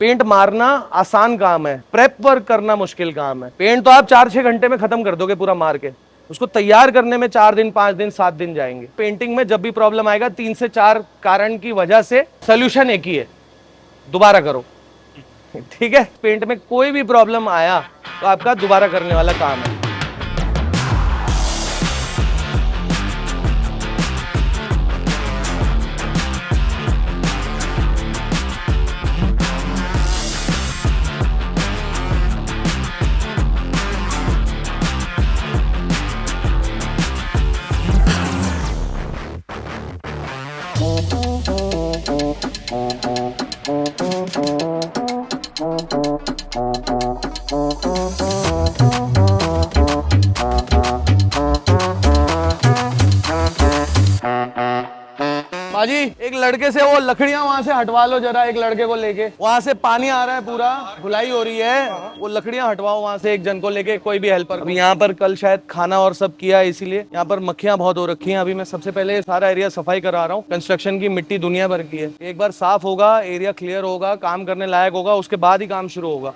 Paint मारना आसान काम है, प्रेप वर्क करना मुश्किल काम है। पेंट तो आप 4-6 घंटे में खत्म कर दोगे पूरा मार के, उसको तैयार करने में 4 दिन 5 दिन 7 दिन जाएंगे। पेंटिंग में जब भी प्रॉब्लम आएगा 3 से 4 कारण की वजह से सोल्यूशन एक ही है, दोबारा करो। ठीक है, पेंट में कोई भी प्रॉब्लम आया तो आपका दोबारा करने वाला काम है। बाजी, एक लड़के से वो लकड़ियां वहां से हटवा लो जरा, एक लड़के को लेके। वहां से पानी आ रहा है, पूरा धुलाई हो रही है, वो लकड़ियां हटवाओ वहां से एक जन को लेके, कोई भी हेल्पर। अभी यहाँ पर कल शायद खाना और सब किया है, इसीलिए यहाँ पर मक्खियां बहुत हो रखी हैं। अभी मैं सबसे पहले सारा एरिया सफाई करा रहा हूँ। कंस्ट्रक्शन की मिट्टी दुनिया भर की है, एक बार साफ होगा, एरिया क्लियर होगा, काम करने लायक होगा, उसके बाद ही काम शुरू होगा।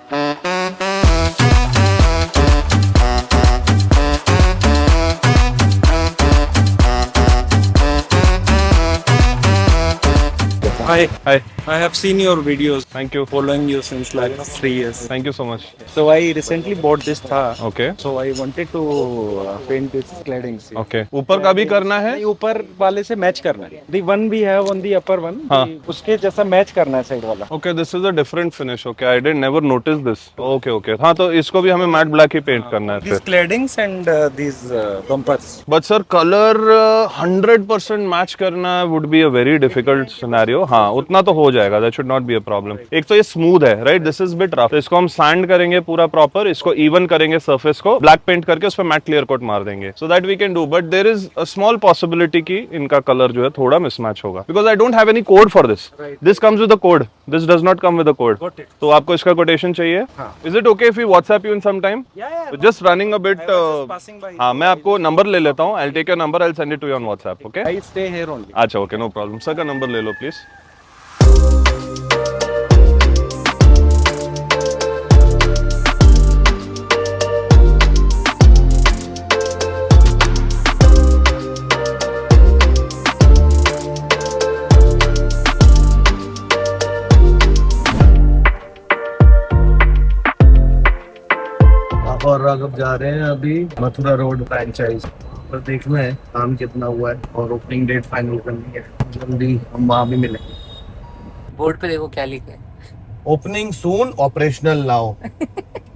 Hi, Hi, I have seen your videos. thank you. Following you since like 3 years. Thank you so much. So I recently bought this Thar. Okay. So I wanted to paint this cladding. Okay. ऊपर का भी करना है? नहीं, ऊपर वाले से match करना है। The one we have on the upper one, हाँ. उसके जैसा मैच करना है साइड वाला। Okay, this is a different finish. Okay, I did never notice this. Okay, okay. हाँ, तो इसको भी हमें मैट ब्लैक ही पेंट करना है These फिर। claddings and these bumpers. But sir, color 100% match करना would be a very difficult scenario. हाँ, उतना तो हो जाएगा, that should not be a problem. एक तो ये स्मूथ है, right? This is bit rough. तो इसको हम सैंड करेंगे पूरा प्रॉपर, इसको इवन करेंगे सरफेस को, ब्लैक पेंट करके उस पर मैट क्लियर कोट मार देंगे, so that we can do. But there is a small possibility कि इनका कलर जो है थोड़ा मिसमैच होगा, because I don't have any code for this. This comes with a code. This does not come with a code. Got it. तो आपको इसका quotation चाहिए? हाँ. Is it okay if we WhatsApp you in some time? Yeah. So just running a bit. I was just passing by. हाँ, मैं आपको number ले लेता हूँ. I'll take your number. I'll send it to you on WhatsApp. Okay? I stay here only. अच्छा, okay, no problem. Sir का number ले लो please. और राघव जा रहे हैं अभी मथुरा रोड फ्रेंचाइज पर, देखना है काम कितना हुआ है और ओपनिंग डेट फाइनल करनी है। जल्दी हम वहाँ भी मिलेंगे। बोर्ड पे देखो क्या लिखा है, opening soon, operational now.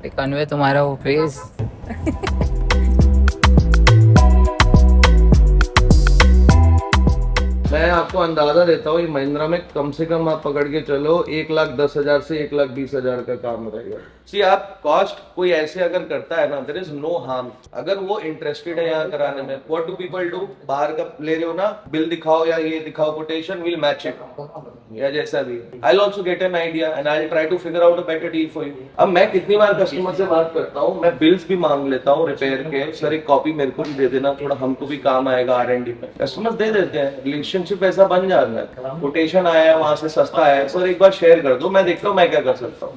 Convey तुम्हारा वो फेस। मैं आपको अंदाजा देता हूँ, ये महिंद्रा में कम से कम आप पकड़ के चलो 1,10,000 से 1,20,000 का काम रहेगा। सी आप कॉस्ट कोई ऐसे अगर करता है ना, देयर इज नो हार्म। अगर वो इंटरेस्टेड है यहाँ कराने में, व्हाट डू पीपल डू? बाहर का ले रहे हो ना, बिल दिखाओ या ये दिखाओ, कोटेशन, विल मैच इट या जैसा भी। I will also get an idea and I will try to figure out a better deal for you. अब मैं कितनी बार कस्टमर से बात करता हूँ, मैं बिल्स भी मांग लेता हूँ रिपेयर के, सर एक कॉपी मेरे को भी दे देना, थोड़ा हमको भी काम आएगा R&D पे। कस्टमर दे देते हैं, रिलेशनशिप ऐसा बन जाता है। कोटेशन आया है वहां से, सस्ता है, सर एक बार शेयर कर दो, मैं देखता हूँ मैं क्या कर सकता हूँ।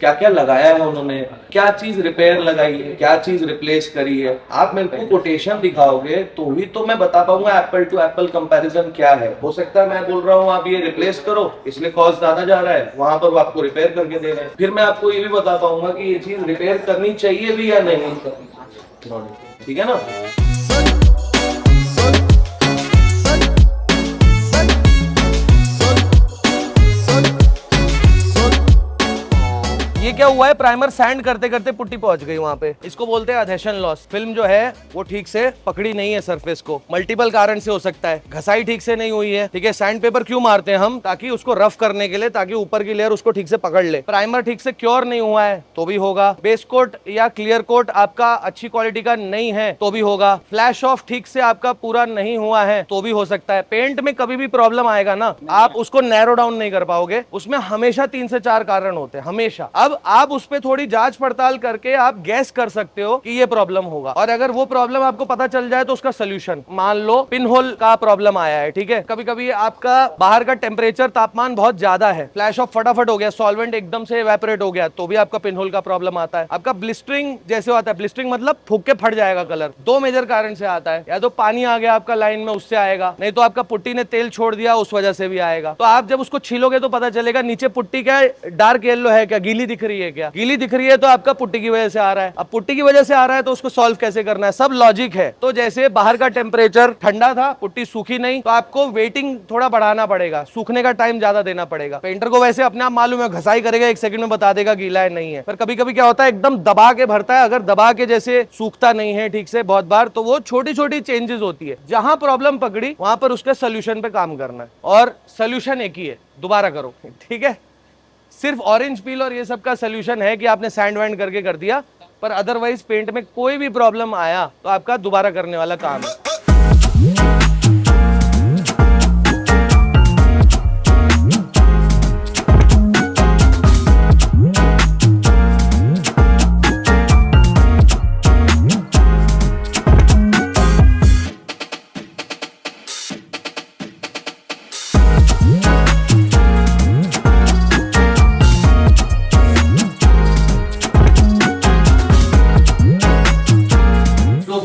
क्या क्या लगाया है उन्होंने, क्या चीज रिपेयर लगाई है, क्या चीज रिप्लेस करी है। आप मेरे को कोटेशन दिखाओगे तो ही तो मैं बता पाऊंगा एप्पल टू एप्पल कंपैरिजन क्या है। हो सकता है मैं बोल रहा हूँ आप ये रिप्लेस करो, इसलिए कॉस्ट ज्यादा जा रहा है, वहां पर वो आपको रिपेयर करके दे रहे हैं। फिर मैं आपको ये भी बता पाऊंगा कि ये चीज रिपेयर करनी चाहिए भी या नहीं। ठीक है ना? ये क्या हुआ है, प्राइमर सैंड करते करते पुट्टी पहुंच गई वहां पे, इसको बोलते हैं अधेशन लॉस। फिल्म जो है वो ठीक से पकड़ी नहीं है सरफेस को, मल्टीपल कारण से हो सकता है। घसाई ठीक से नहीं हुई है, ठीक है। सैंड पेपर क्यों मारते हैं हम? ताकि उसको रफ करने के लिए, ताकि ऊपर की लेयर उसको ठीक से पकड़ ले। प्राइमर ठीक से क्योर नहीं हुआ है तो भी होगा। बेस कोट या क्लियर कोट आपका अच्छी क्वालिटी का नहीं है तो भी होगा। फ्लैश ऑफ ठीक से आपका पूरा नहीं हुआ है तो भी हो सकता है। पेंट में कभी भी प्रॉब्लम आएगा ना, आप उसको नैरो डाउन नहीं कर पाओगे, उसमें हमेशा 3 से 4 कारण होते हैं, हमेशा। अब अब आप उस पे थोड़ी जांच पड़ताल करके आप गैस कर सकते हो कि ये प्रॉब्लम होगा, और अगर वो प्रॉब्लम आपको पता चल जाए तो उसका सोल्यूशन, मान लो पिन होल का प्रॉब्लम आया है, ठीक है, कभी कभी आपका बाहर का टेम्परेचर तापमान बहुत ज्यादा है, फ्लैश ऑफ फटाफट हो गया, सॉल्वेंट एकदम से इवेपोरेट हो गया, तो भी आपका पिन होल का प्रॉब्लम आता है। आपका ब्लिस्टरिंग जैसे होता है, ब्लिस्टरिंग मतलब फूक के फट जाएगा कलर, दो मेजर कारण से आता है, या तो पानी आ गया आपका लाइन में उससे आएगा, नहीं तो आपका पुट्टी ने तेल छोड़ दिया उस वजह से भी आएगा। तो आप जब उसको छीलोगे तो पता चलेगा नीचे पुट्टी क्या है, डार्क येलो है क्या, गीली दिख रही है क्या, गीली दिख रही है तो आपका पुट्टी की वजह से आ रहा है। अब पुट्टी की वजह से आ रहा है तो उसको सॉल्व कैसे करना है, सब लॉजिक है। तो जैसे बाहर का टेम्परेचर ठंडा था, पुट्टी सूखी नहीं, तो आपको वेटिंग थोड़ा बढ़ाना पड़ेगा, सूखने का टाइम ज्यादा देना पड़ेगा। पेंटर को वैसे अपने आप मालूम है, घसाई करेगा 1 सेकंड में बता देगा गीला है नहीं है, पर कभी कभी क्या होता है एकदम दबा के भरता है, अगर दबा के जैसे सूखता नहीं है ठीक से बहुत बार, तो वो छोटी छोटी चेंजेस होती है। जहां प्रॉब्लम पकड़ी वहां पर उसके सोल्यूशन पे काम करना है, और सोल्यूशन एक ही है, दोबारा करो, ठीक है। सिर्फ ऑरेंज पील और ये सब का सोल्यूशन है कि आपने सैंड वैंड करके कर दिया, पर अदरवाइज पेंट में कोई भी प्रॉब्लम आया तो आपका दोबारा करने वाला काम है।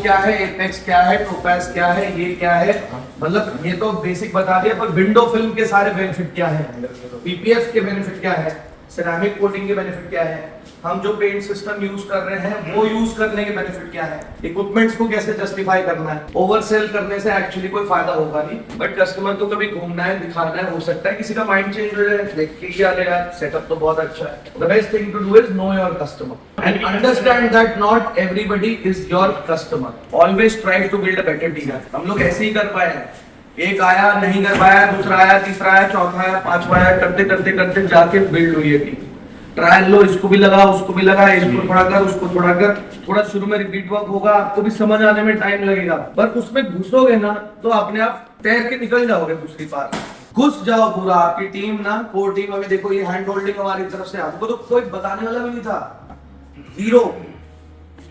क्या है एपेक्स, क्या है टोपैज, क्या है ये क्या है, मतलब ये तो बेसिक बता दिया, पर विंडो फिल्म के सारे बेनिफिट क्या है, पीपीएफ के बेनिफिट क्या है, सिरेमिक कोटिंग के बेनिफिट क्या है, हम जो पेंट सिस्टम यूज कर रहे हैं वो यूज करने के बेनिफिट क्या है, इक्विपमेंट्स को कैसे जस्टिफाई करना है। ओवरसेल करने से एक्चुअली कोई फायदा होगा नहीं, बट कस्टमर को कभी घूमना है, दिखाना है, हो सकता है किसी का माइंड चेंज हो जाए, देख के क्या लेगा, सेटअप तो बहुत अच्छा है। The best thing to do is know your customer and understand that not everybody is your customer. Always try to build a better dealer. हम लोग ऐसे ही कर पाए हैं, एक आया नहीं कर पाया, दूसरा आया, तीसरा आया, चौथा आया, पांचवा आया, करते करते करते जाके बिल्ड हुई है टीम। ट्रायल लो, इसको भी लगा, उसको भी लगा, इसको थोड़ा कर, उसको थोड़ा कर, थोड़ा शुरू में रिपीट वर्क होगा, आपको भी समझ आने में टाइम लगेगा, पर उसमें घुसोगे ना तो अपने आप तैर के निकल जाओगे दूसरी बार। घुस जाओ पूरा, आपकी टीम ना, कोर टीम। अभी देखो ये हैंड होल्डिंग हमारी तरफ से, हमको तो कोई बताने वाला भी नहीं था, जीरो,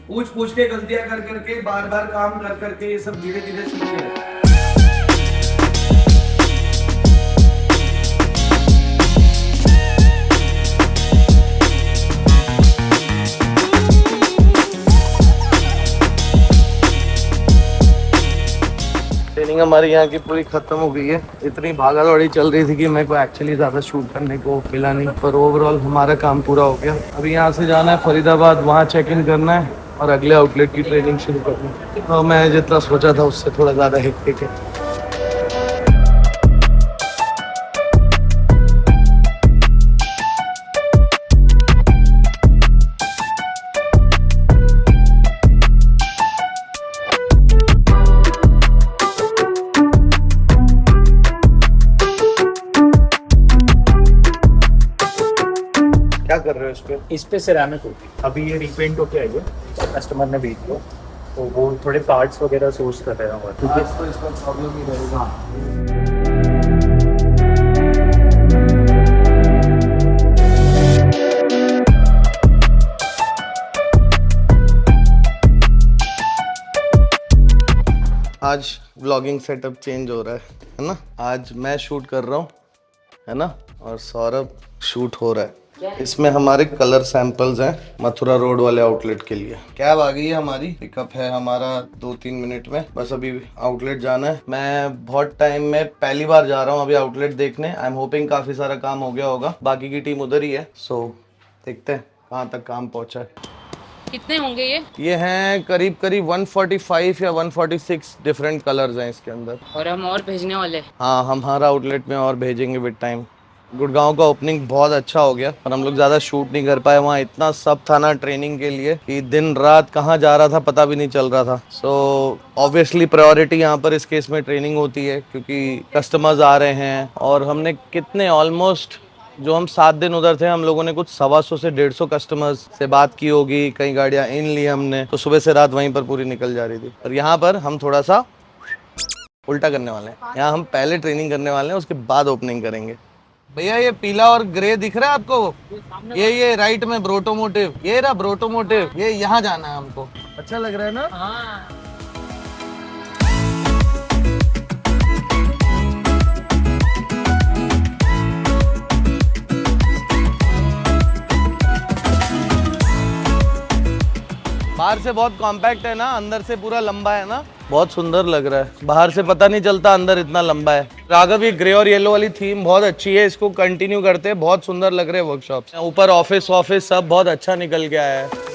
पूछ पूछ के गलतियां कर करके, बार बार काम कर करके ये सब धीरे धीरे सीखे। ट्रेनिंग हमारी यहाँ की पूरी खत्म हो गई है। इतनी भागा दौड़ी चल रही थी कि मेरे को एक्चुअली ज्यादा शूट करने को मिला नहीं, पर ओवरऑल हमारा काम पूरा हो गया। अभी यहाँ से जाना है फरीदाबाद, वहाँ चेक इन करना है और अगले आउटलेट की ट्रेनिंग शुरू करनी है। तो मैं जितना सोचा था उससे थोड़ा ज्यादा हेक्टिक है। क्या कर रहे हो इस पे? इस पे सिरेमिक होती है। अभी ये रीपेंट होके आई है, कस्टमर ने भेज दिया, तो वो थोड़े पार्ट्स वगैरह सोर्स कर रहे हैं। आज तो इसका प्रॉब्लम ही रहेगा। आज व्लॉगिंग सेटअप चेंज हो रहा है ना। आज मैं शूट कर रहा हूँ, है ना, और सौरभ शूट हो रहा है। इसमें हमारे कलर सैंपल्स हैं मथुरा रोड वाले आउटलेट के लिए। कैब आ गई है हमारी, पिकअप है हमारा 2-3 मिनट में, बस अभी आउटलेट जाना है। मैं बहुत टाइम में पहली बार जा रहा हूँ अभी आउटलेट देखने। आई एम होपिंग काफी सारा काम हो गया होगा, बाकी की टीम उधर ही है। सो देखते हैं कहाँ तक काम पहुँचा है। कितने होंगे ये हैं करीब करीब 145 या 146 डिफरेंट कलर्स हैं इसके अंदर। और हम और भेजने वाले। हाँ, हम हमारा आउटलेट में और भेजेंगे विद टाइम। गुड़गांव का ओपनिंग बहुत अच्छा हो गया, पर हम लोग ज़्यादा शूट नहीं कर पाए। वहाँ इतना सब था ना ट्रेनिंग के लिए कि दिन रात कहाँ जा रहा था पता भी नहीं चल रहा था। सो ऑब्वियसली प्रायोरिटी यहाँ पर इस केस में ट्रेनिंग होती है, क्योंकि कस्टमर्स आ रहे हैं। और हमने कितने ऑलमोस्ट जो हम 7 दिन उधर थे, हम लोगों ने कुछ 125 से 150 कस्टमर्स से बात की होगी, कई गाड़ियाँ इन ली हमने, तो सुबह से रात वहीं पर पूरी निकल जा रही थी। और यहाँ पर हम थोड़ा सा उल्टा करने वाले हैं। यहाँ हम पहले ट्रेनिंग करने वाले हैं, उसके बाद ओपनिंग करेंगे। भैया ये पीला और ग्रे दिख रहा है आपको? ये राइट में ब्रोटोमोटिव, ये रहा ब्रोटोमोटिव, ये यहाँ जाना है हमको। अच्छा लग रहा है ना? हाँ बाहर से बहुत कॉम्पैक्ट है ना, अंदर से पूरा लंबा है ना, बहुत सुंदर लग रहा है। बाहर से पता नहीं चलता अंदर इतना लंबा है। राघव ये ग्रे और येलो वाली थीम बहुत अच्छी है, इसको कंटिन्यू करते हैं, बहुत सुंदर लग रहे हैं वर्कशॉप। ऊपर ऑफिस सब बहुत अच्छा निकल के आया है।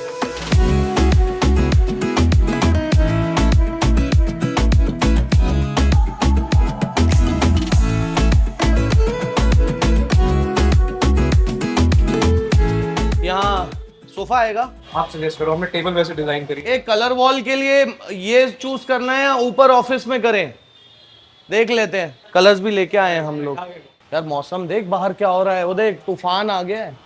यहाँ सोफा आएगा, आप सजेस्ट करो, हमने टेबल वैसे डिजाइन करी। एक कलर वॉल के लिए ये चूज करना है या ऊपर ऑफिस में करें, देख लेते हैं। कलर्स भी लेके आए हैं हम लोग। यार मौसम देख बाहर क्या हो रहा है, वो देख तूफान आ गया है।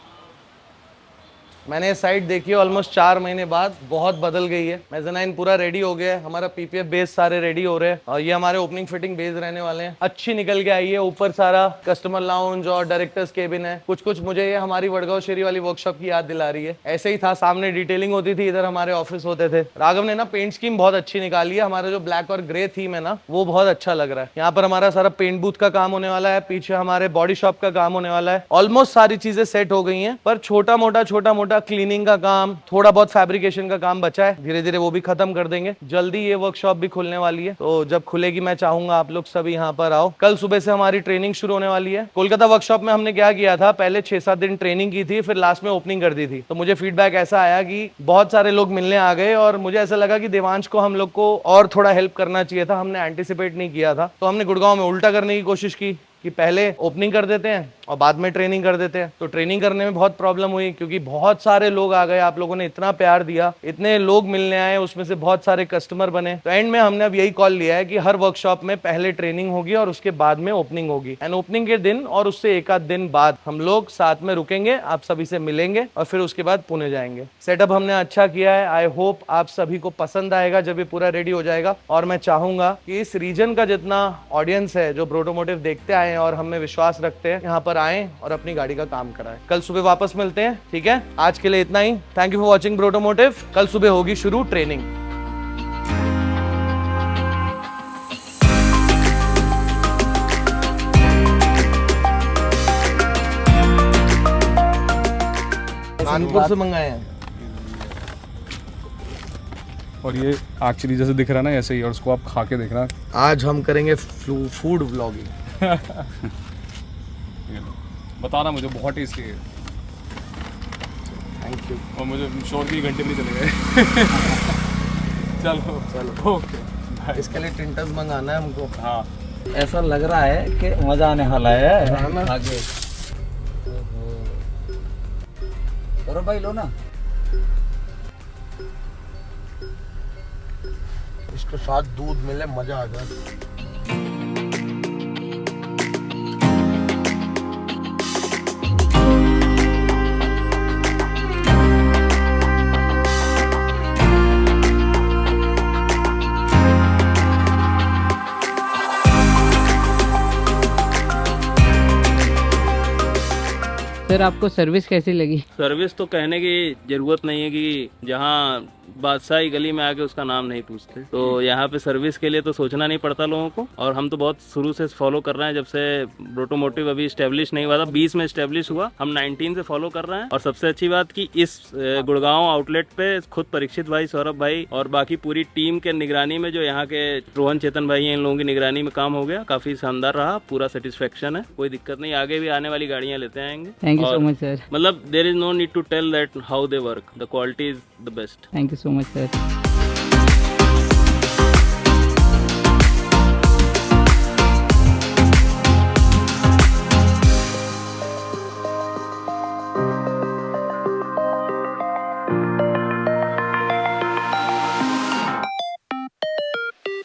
मैंने साइड देखी है ऑलमोस्ट 4 महीने बाद, बहुत बदल गई है। मेज़नाइन पूरा रेडी हो गया है, हमारा पीपीएफ बेस सारे रेडी हो रहे हैं और ये हमारे ओपनिंग फिटिंग बेस रहने वाले हैं। अच्छी निकल के आई है। ऊपर सारा कस्टमर लाउंज और डायरेक्टर्स केबिन है। कुछ मुझे ये हमारी वडगांव शेरी वाली वर्कशॉप की याद दिला रही है। ऐसे ही था, सामने डिटेलिंग होती थी, इधर हमारे ऑफिस होते थे। राघव ने ना पेंट स्कीम बहुत अच्छी निकाली है। हमारा जो ब्लैक और ग्रे थीम है ना, वो बहुत अच्छा लग रहा है। यहाँ पर हमारा सारा पेंट बूथ का काम होने वाला है, पीछे हमारे बॉडी शॉप का काम होने वाला है। ऑलमोस्ट सारी चीजें सेट हो गई हैं, पर छोटा मोटा क्लीनिंग का काम, थोड़ा बहुत फैब्रिकेशन का काम बचा है। धीरे धीरे वो भी खत्म कर देंगे। जल्दी ये वर्कशॉप भी खुलने वाली है, तो जब खुलेगी मैं चाहूंगा आप लोग सभी यहाँ पर आओ। कल सुबह से हमारी ट्रेनिंग शुरू होने वाली है। कोलकाता वर्कशॉप में हमने क्या किया था, पहले 6-7 दिन ट्रेनिंग की थी, फिर लास्ट में ओपनिंग कर दी थी। तो मुझे फीडबैक ऐसा आया कि बहुत सारे लोग मिलने आ गए और मुझे ऐसा लगा कि देवांश को हम लोग को और थोड़ा हेल्प करना चाहिए था, हमने एंटिसिपेट नहीं किया था। तो हमने गुड़गांव में उल्टा करने की कोशिश की कि पहले ओपनिंग कर देते हैं और बाद में ट्रेनिंग कर देते हैं। तो ट्रेनिंग करने में बहुत प्रॉब्लम हुई, क्योंकि बहुत सारे लोग आ गए, आप लोगों ने इतना प्यार दिया, इतने लोग मिलने आए, उसमें से बहुत सारे कस्टमर बने। तो एंड में हमने अब यही कॉल लिया है कि हर वर्कशॉप में पहले ट्रेनिंग होगी और उसके बाद में ओपनिंग होगी। एंड ओपनिंग के दिन और उससे 1 आध दिन बाद हम लोग साथ में रुकेंगे, आप सभी से मिलेंगे और फिर उसके बाद पुणे जाएंगे। सेटअप हमने अच्छा किया है। आई होप आप सभी को पसंद आएगा जब ये पूरा रेडी हो जाएगा। और मैं चाहूंगा कि इस रीजन का जितना ऑडियंस है जो ब्रोटोमोटिव देखते आए हैं और हमें विश्वास रखते हैं, यहाँ पर आए और अपनी गाड़ी का काम कराएं। कल सुबह वापस मिलते हैं, ठीक है? आज के लिए इतना ही। Thank you for watching Brotomotive. कल सुबह होगी शुरू ट्रेनिंग। कानपुर से मंगाए हैं। और ये एक्चुअली जैसे दिख रहा है ना ऐसे ही, और उसको आप खा के देखना। आज हम करेंगे फूड व्लॉगिंग। बताना मुझे, बहुत टेस्टी है। Thank you. और मुझे श्योर की घंटे में चले गए। चलो ओके। इसके लिए टिंटर्स मंगाना है हमको। हाँ ऐसा लग रहा है कि मजा आने वाला है आगे। करो भाई, लो ना। इसके साथ दूध मिले मजा आ जाए। सर आपको सर्विस कैसी लगी? सर्विस तो कहने की जरूरत नहीं है कि जहाँ बादशाही गली में आके उसका नाम नहीं पूछते। तो यहाँ पे सर्विस के लिए तो सोचना नहीं पड़ता लोगों को। और हम तो बहुत शुरू से फॉलो कर रहे हैं, जब से ब्रोटोमोटिव अभी स्टेब्लिश नहीं हुआ था, 20 में स्टेब्लिश हुआ, हम 19 से फॉलो कर रहे हैं। और सबसे अच्छी बात कि इस गुड़गांव आउटलेट पे खुद परीक्षित भाई, सौरभ भाई और बाकी पूरी टीम के निगरानी में, जो यहाँ के रोहन चेतन भाई हैं, इन लोगों की निगरानी में काम हो गया। काफी शानदार रहा, पूरा सेटिस्फेक्शन है, कोई दिक्कत नहीं। आगे भी आने वाली गाड़ियाँ लेते आएंगे। Thank you so much sir. मतलब there is no need to tell that how they work, the quality is the best. Thank you so much sir.